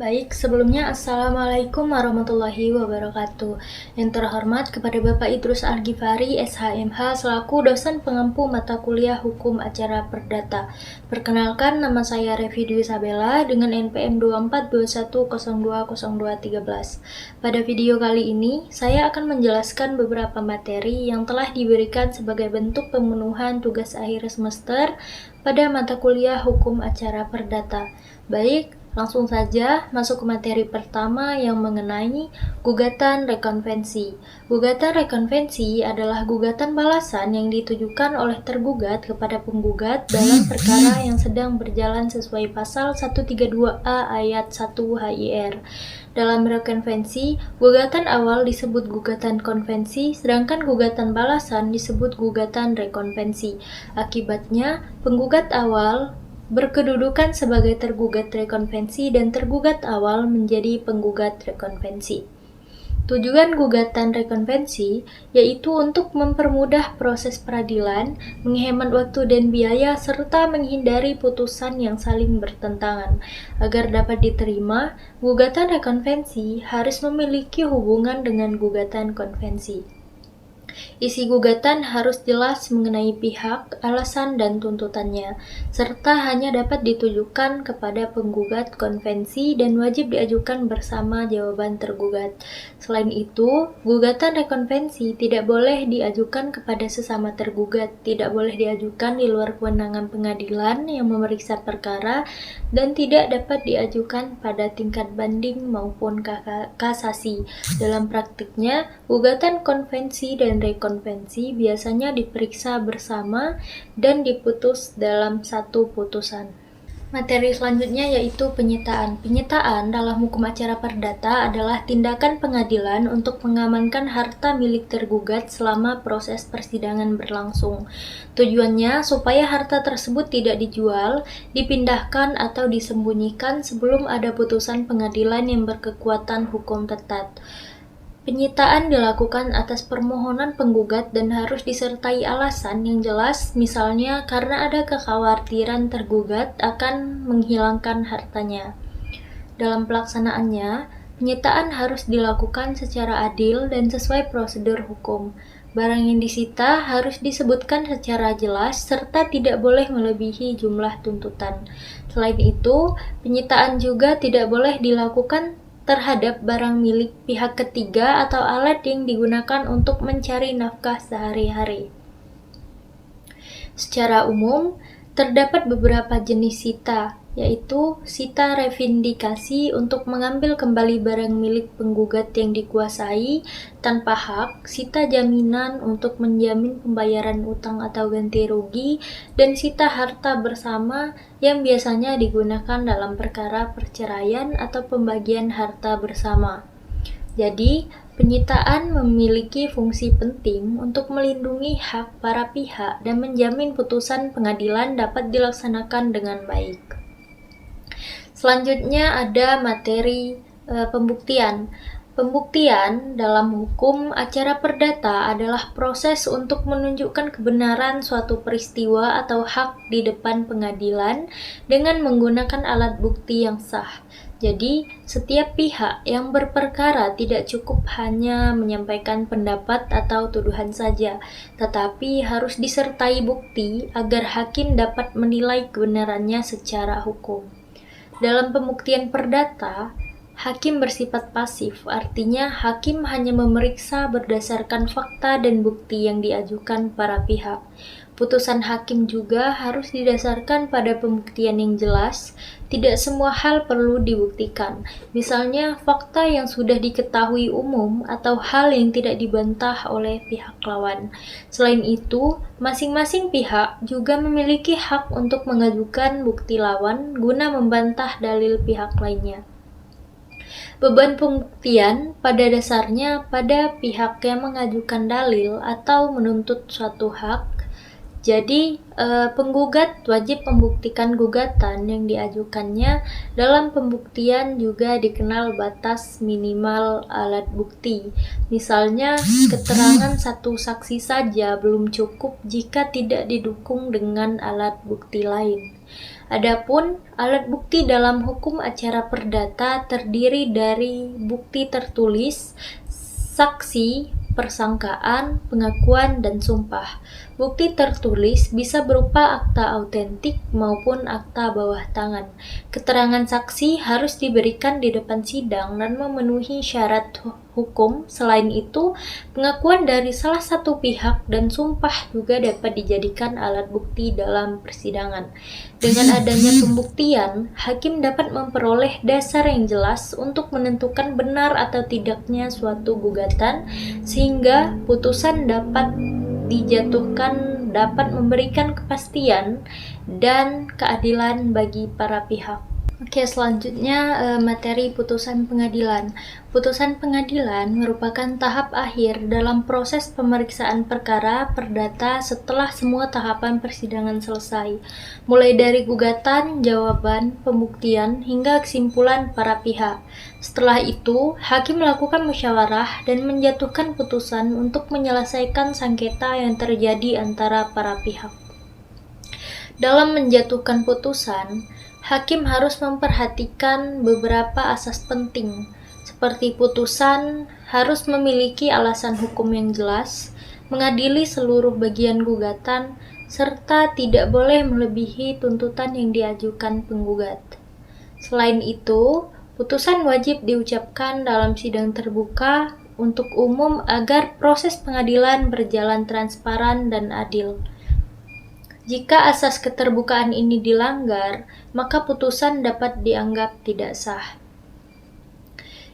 Baik, sebelumnya Assalamualaikum warahmatullahi wabarakatuh. Yang terhormat kepada Bapak Idrus Al-Ghifari, SHMH, selaku dosen pengampu mata kuliah Hukum Acara Perdata. Perkenalkan, nama saya Revi Dwi Sabella dengan NPM 2421020213. Pada video kali ini, saya akan menjelaskan beberapa materi yang telah diberikan sebagai bentuk pemenuhan tugas akhir semester pada mata kuliah Hukum Acara Perdata. Baik, langsung saja masuk ke materi pertama yang mengenai gugatan rekonvensi. Gugatan rekonvensi adalah gugatan balasan yang ditujukan oleh tergugat kepada penggugat dalam perkara yang sedang berjalan sesuai pasal 132A ayat 1 HIR. Dalam rekonvensi, gugatan awal disebut gugatan konvensi, sedangkan gugatan balasan disebut gugatan rekonvensi. Akibatnya, penggugat awal berkedudukan sebagai tergugat rekonvensi dan tergugat awal menjadi penggugat rekonvensi. Tujuan gugatan rekonvensi yaitu untuk mempermudah proses peradilan, menghemat waktu dan biaya, serta menghindari putusan yang saling bertentangan. Agar dapat diterima, gugatan rekonvensi harus memiliki hubungan dengan gugatan konvensi. Isi gugatan harus jelas mengenai pihak, alasan, dan tuntutannya, serta hanya dapat ditujukan kepada penggugat konvensi dan wajib diajukan bersama jawaban tergugat. Selain itu, gugatan rekonvensi tidak boleh diajukan kepada sesama tergugat, tidak boleh diajukan di luar kewenangan pengadilan yang memeriksa perkara, dan tidak dapat diajukan pada tingkat banding maupun kasasi. Dalam praktiknya, gugatan konvensi dan rekonvensi biasanya diperiksa bersama dan diputus dalam satu putusan. Materi selanjutnya yaitu penyitaan. Penyitaan dalam hukum acara perdata adalah tindakan pengadilan untuk mengamankan harta milik tergugat selama proses persidangan berlangsung. Tujuannya supaya harta tersebut tidak dijual, dipindahkan, atau disembunyikan sebelum ada putusan pengadilan yang berkekuatan hukum tetap. Penyitaan dilakukan atas permohonan penggugat dan harus disertai alasan yang jelas, misalnya karena ada kekhawatiran tergugat akan menghilangkan hartanya. Dalam pelaksanaannya, penyitaan harus dilakukan secara adil dan sesuai prosedur hukum. Barang yang disita harus disebutkan secara jelas serta tidak boleh melebihi jumlah tuntutan. Selain itu, penyitaan juga tidak boleh dilakukan terhadap barang milik pihak ketiga atau alat yang digunakan untuk mencari nafkah sehari-hari. Secara umum, terdapat beberapa jenis sita, yaitu sita revindikasi untuk mengambil kembali barang milik penggugat yang dikuasai tanpa hak, sita jaminan untuk menjamin pembayaran utang atau ganti rugi, dan sita harta bersama yang biasanya digunakan dalam perkara perceraian atau pembagian harta bersama. Jadi, penyitaan memiliki fungsi penting untuk melindungi hak para pihak dan menjamin putusan pengadilan dapat dilaksanakan dengan baik. Selanjutnya ada materi pembuktian. Pembuktian dalam hukum acara perdata adalah proses untuk menunjukkan kebenaran suatu peristiwa atau hak di depan pengadilan dengan menggunakan alat bukti yang sah. Jadi, setiap pihak yang berperkara tidak cukup hanya menyampaikan pendapat atau tuduhan saja, tetapi harus disertai bukti agar hakim dapat menilai kebenarannya secara hukum. Dalam pembuktian perdata, hakim bersifat pasif, artinya hakim hanya memeriksa berdasarkan fakta dan bukti yang diajukan para pihak. Putusan hakim juga harus didasarkan pada pembuktian yang jelas, tidak semua hal perlu dibuktikan. Misalnya, fakta yang sudah diketahui umum atau hal yang tidak dibantah oleh pihak lawan. Selain itu, masing-masing pihak juga memiliki hak untuk mengajukan bukti lawan guna membantah dalil pihak lainnya. Beban pembuktian pada dasarnya pada pihak yang mengajukan dalil atau menuntut suatu hak. Jadi, penggugat wajib membuktikan gugatan yang diajukannya. Dalam pembuktian juga dikenal batas minimal alat bukti. Misalnya, keterangan satu saksi saja belum cukup jika tidak didukung dengan alat bukti lain. Adapun alat bukti dalam hukum acara perdata terdiri dari bukti tertulis, saksi, persangkaan, pengakuan, dan sumpah. Bukti tertulis bisa berupa akta autentik maupun akta bawah tangan. Keterangan saksi harus diberikan di depan sidang dan memenuhi syarat hukum. Selain itu, pengakuan dari salah satu pihak dan sumpah juga dapat dijadikan alat bukti dalam persidangan. Dengan adanya pembuktian, hakim dapat memperoleh dasar yang jelas untuk menentukan benar atau tidaknya suatu gugatan, sehingga putusan dapat dijatuhkan dapat memberikan kepastian dan keadilan bagi para pihak. Oke, selanjutnya materi putusan pengadilan. Putusan pengadilan merupakan tahap akhir dalam proses pemeriksaan perkara perdata setelah semua tahapan persidangan selesai, mulai dari gugatan, jawaban, pembuktian, hingga kesimpulan para pihak. Setelah itu, hakim melakukan musyawarah dan menjatuhkan putusan untuk menyelesaikan sengketa yang terjadi antara para pihak. Dalam menjatuhkan putusan, hakim harus memperhatikan beberapa asas penting, seperti putusan harus memiliki alasan hukum yang jelas, mengadili seluruh bagian gugatan, serta tidak boleh melebihi tuntutan yang diajukan penggugat. Selain itu, putusan wajib diucapkan dalam sidang terbuka untuk umum agar proses pengadilan berjalan transparan dan adil. Jika asas keterbukaan ini dilanggar, maka putusan dapat dianggap tidak sah.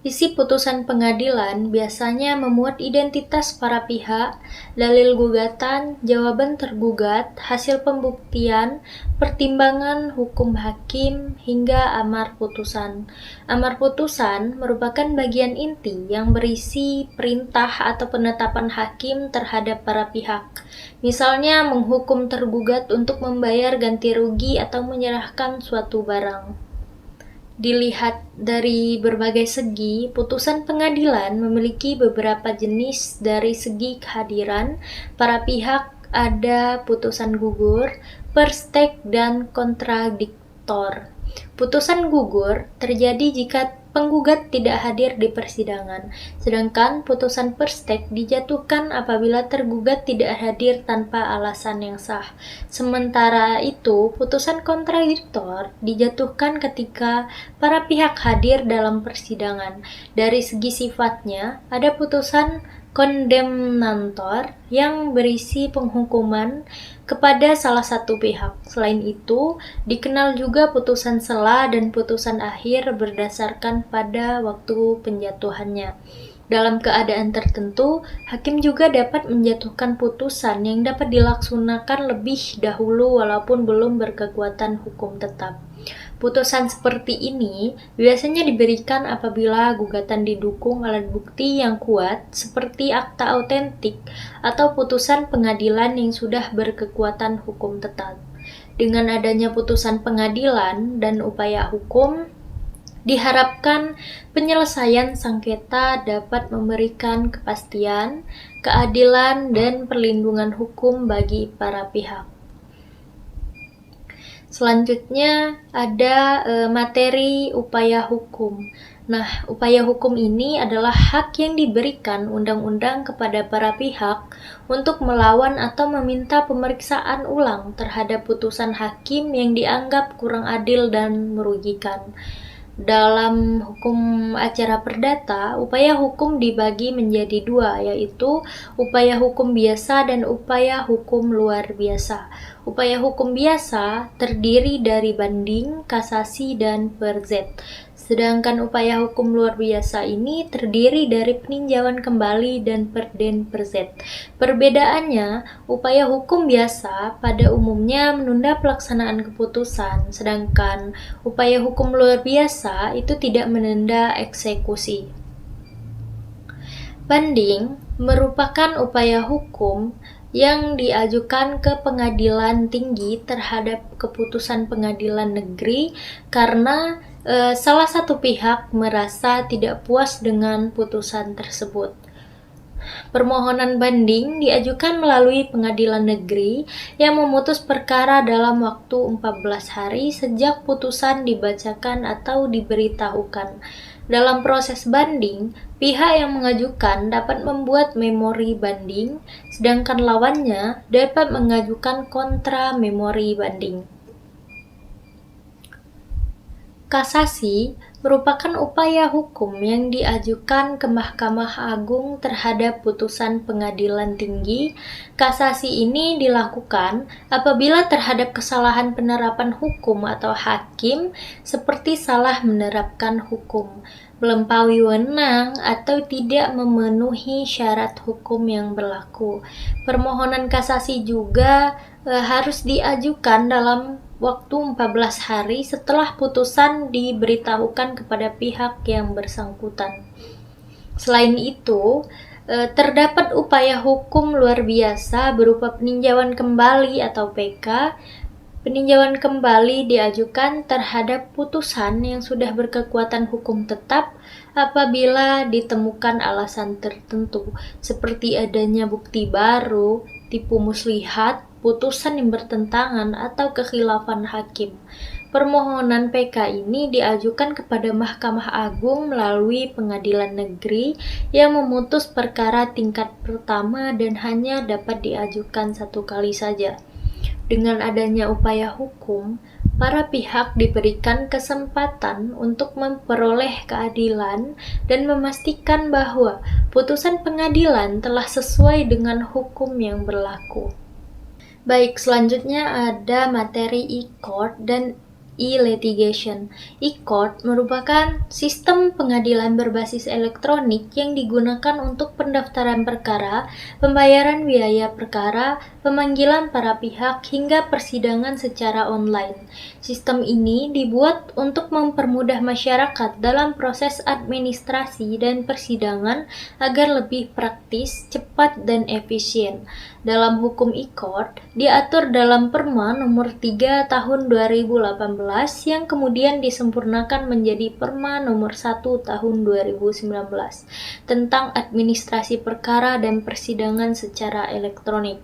Isi putusan pengadilan biasanya memuat identitas para pihak, dalil gugatan, jawaban tergugat, hasil pembuktian, pertimbangan hukum hakim, hingga amar putusan. Amar putusan merupakan bagian inti yang berisi perintah atau penetapan hakim terhadap para pihak. Misalnya menghukum tergugat untuk membayar ganti rugi atau menyerahkan suatu barang. Dilihat dari berbagai segi, putusan pengadilan memiliki beberapa jenis. Dari segi kehadiran para pihak ada putusan gugur, perstek, dan kontradiktor. Putusan gugur terjadi jika penggugat tidak hadir di persidangan, sedangkan putusan perstek dijatuhkan apabila tergugat tidak hadir tanpa alasan yang sah. Sementara itu, putusan kontradiktor dijatuhkan ketika para pihak hadir dalam persidangan. Dari segi sifatnya, ada putusan kondemnator yang berisi penghukuman kepada salah satu pihak. Selain itu, dikenal juga putusan sela dan putusan akhir berdasarkan pada waktu penjatuhannya. Dalam keadaan tertentu, hakim juga dapat menjatuhkan putusan yang dapat dilaksanakan lebih dahulu walaupun belum berkekuatan hukum tetap. Putusan seperti ini biasanya diberikan apabila gugatan didukung alat bukti yang kuat seperti akta autentik atau putusan pengadilan yang sudah berkekuatan hukum tetap. Dengan adanya putusan pengadilan dan upaya hukum, diharapkan penyelesaian sengketa dapat memberikan kepastian, keadilan, dan perlindungan hukum bagi para pihak. Selanjutnya ada materi upaya hukum. Nah, upaya hukum ini adalah hak yang diberikan undang-undang kepada para pihak untuk melawan atau meminta pemeriksaan ulang terhadap putusan hakim yang dianggap kurang adil dan merugikan. Dalam hukum acara perdata, upaya hukum dibagi menjadi dua, yaitu upaya hukum biasa dan upaya hukum luar biasa. Upaya hukum biasa terdiri dari banding, kasasi, dan perzet. Sedangkan upaya hukum luar biasa ini terdiri dari peninjauan kembali dan perden perzet. Perbedaannya, upaya hukum biasa pada umumnya menunda pelaksanaan keputusan, sedangkan upaya hukum luar biasa itu tidak menunda eksekusi. Banding merupakan upaya hukum yang diajukan ke pengadilan tinggi terhadap keputusan pengadilan negeri karena salah satu pihak merasa tidak puas dengan putusan tersebut. Permohonan banding diajukan melalui pengadilan negeri yang memutus perkara dalam waktu 14 hari sejak putusan dibacakan atau diberitahukan. Dalam proses banding, pihak yang mengajukan dapat membuat memori banding, sedangkan lawannya dapat mengajukan kontra memori banding. Kasasi merupakan upaya hukum yang diajukan ke Mahkamah Agung terhadap putusan pengadilan tinggi. Kasasi ini dilakukan apabila terhadap kesalahan penerapan hukum atau hakim seperti salah menerapkan hukum, melampaui wewenang, atau tidak memenuhi syarat hukum yang berlaku. Permohonan kasasi juga harus diajukan dalam waktu 14 hari setelah putusan diberitahukan kepada pihak yang bersangkutan. Selain itu, terdapat upaya hukum luar biasa berupa peninjauan kembali atau PK. Peninjauan kembali diajukan terhadap putusan yang sudah berkekuatan hukum tetap apabila ditemukan alasan tertentu, seperti adanya bukti baru, tipu muslihat, putusan yang bertentangan, atau kekhilafan hakim. Permohonan PK ini diajukan kepada Mahkamah Agung melalui pengadilan negeri yang memutus perkara tingkat pertama dan hanya dapat diajukan satu kali saja. Dengan adanya upaya hukum, para pihak diberikan kesempatan untuk memperoleh keadilan dan memastikan bahwa putusan pengadilan telah sesuai dengan hukum yang berlaku. Baik, selanjutnya ada materi e-court dan e-litigation. E-court merupakan sistem pengadilan berbasis elektronik yang digunakan untuk pendaftaran perkara, pembayaran biaya perkara, pemanggilan para pihak, hingga persidangan secara online. Sistem ini dibuat untuk mempermudah masyarakat dalam proses administrasi dan persidangan agar lebih praktis, cepat, dan efisien. Dalam hukum e-court diatur dalam Perma nomor 3 tahun 2018 yang kemudian disempurnakan menjadi Perma nomor 1 tahun 2019 tentang administrasi perkara dan persidangan secara elektronik.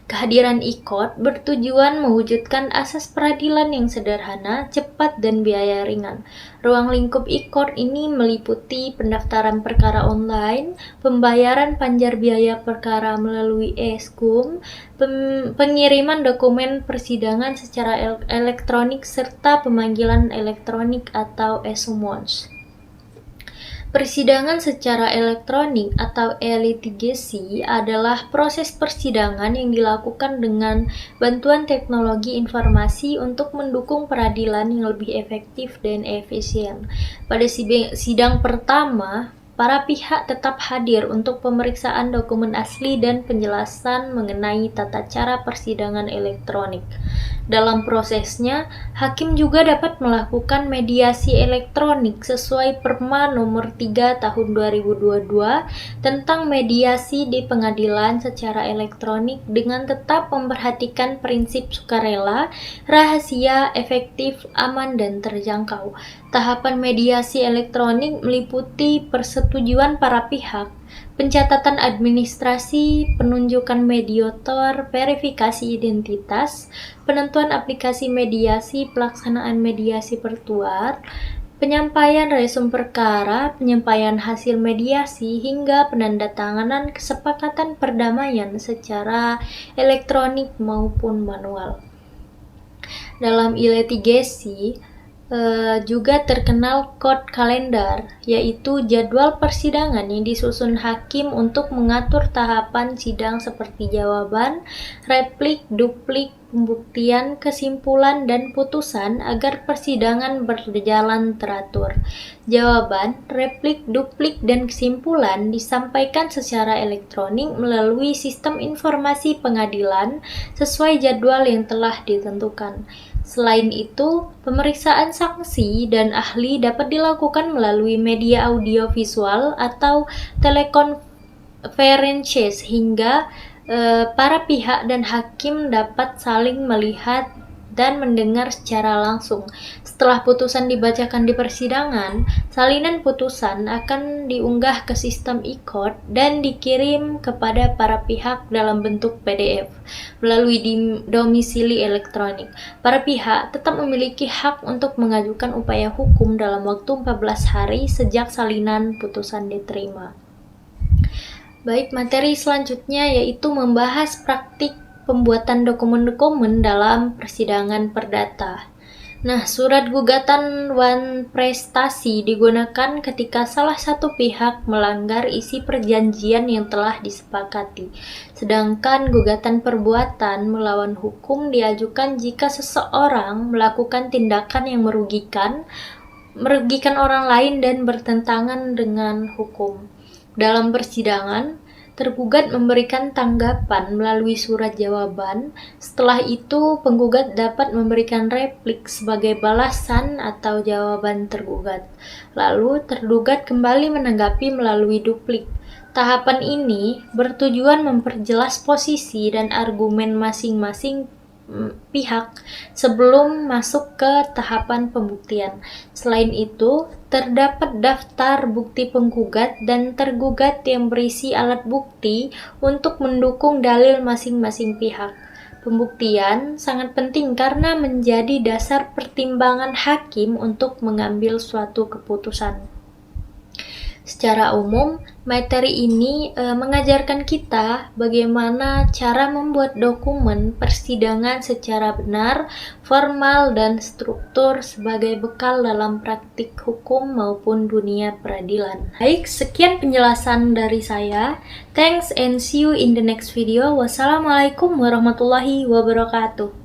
Kehadiran e-court bertujuan mewujudkan asas peradilan yang sederhana, cepat, dan biaya ringan. Ruang lingkup e-court ini meliputi pendaftaran perkara online, pembayaran panjar biaya perkara melalui e-SKUM, pengiriman dokumen persidangan secara elektronik, serta pemanggilan elektronik atau e-summons. Persidangan secara elektronik atau e-litigasi adalah proses persidangan yang dilakukan dengan bantuan teknologi informasi untuk mendukung peradilan yang lebih efektif dan efisien. Pada sidang pertama, para pihak tetap hadir untuk pemeriksaan dokumen asli dan penjelasan mengenai tata cara persidangan elektronik. Dalam prosesnya, hakim juga dapat melakukan mediasi elektronik sesuai Perma nomor 3 tahun 2022 tentang mediasi di pengadilan secara elektronik dengan tetap memperhatikan prinsip sukarela, rahasia, efektif, aman, dan terjangkau. Tahapan mediasi elektronik meliputi persetujuan para pihak, pencatatan administrasi, penunjukan mediator, verifikasi identitas, penentuan aplikasi mediasi, pelaksanaan mediasi virtual, penyampaian resum perkara, penyampaian hasil mediasi, hingga penandatanganan kesepakatan perdamaian secara elektronik maupun manual. Dalam e-litigasi, juga terkenal court calendar, yaitu jadwal persidangan yang disusun hakim untuk mengatur tahapan sidang seperti jawaban, replik, duplik, pembuktian, kesimpulan, dan putusan agar persidangan berjalan teratur. Jawaban, replik, duplik, dan kesimpulan disampaikan secara elektronik melalui sistem informasi pengadilan sesuai jadwal yang telah ditentukan. Selain itu, pemeriksaan saksi dan ahli dapat dilakukan melalui media audio visual atau telekonferensi hingga para pihak dan hakim dapat saling melihat dan mendengar secara langsung. Setelah putusan dibacakan di persidangan, salinan putusan akan diunggah ke sistem e-court dan dikirim kepada para pihak dalam bentuk PDF melalui domisili elektronik. Para pihak tetap memiliki hak untuk mengajukan upaya hukum dalam waktu 14 hari sejak salinan putusan diterima. Baik, materi selanjutnya yaitu membahas praktik pembuatan dokumen-dokumen dalam persidangan perdata. Nah, surat gugatan wan prestasi digunakan ketika salah satu pihak melanggar isi perjanjian yang telah disepakati. Sedangkan gugatan perbuatan melawan hukum diajukan jika seseorang melakukan tindakan yang merugikan orang lain dan bertentangan dengan hukum. Dalam persidangan, tergugat memberikan tanggapan melalui surat jawaban. Setelah itu, penggugat dapat memberikan replik sebagai balasan atau jawaban tergugat. Lalu, tergugat kembali menanggapi melalui duplik. Tahapan ini bertujuan memperjelas posisi dan argumen masing-masing pihak sebelum masuk ke tahapan pembuktian. Selain itu, terdapat daftar bukti penggugat dan tergugat yang berisi alat bukti untuk mendukung dalil masing-masing pihak. Pembuktian sangat penting karena menjadi dasar pertimbangan hakim untuk mengambil suatu keputusan. Secara umum, materi ini mengajarkan kita bagaimana cara membuat dokumen persidangan secara benar, formal, dan struktur sebagai bekal dalam praktik hukum maupun dunia peradilan. Baik, sekian penjelasan dari saya. Thanks and see you in the next video. Wassalamualaikum warahmatullahi wabarakatuh.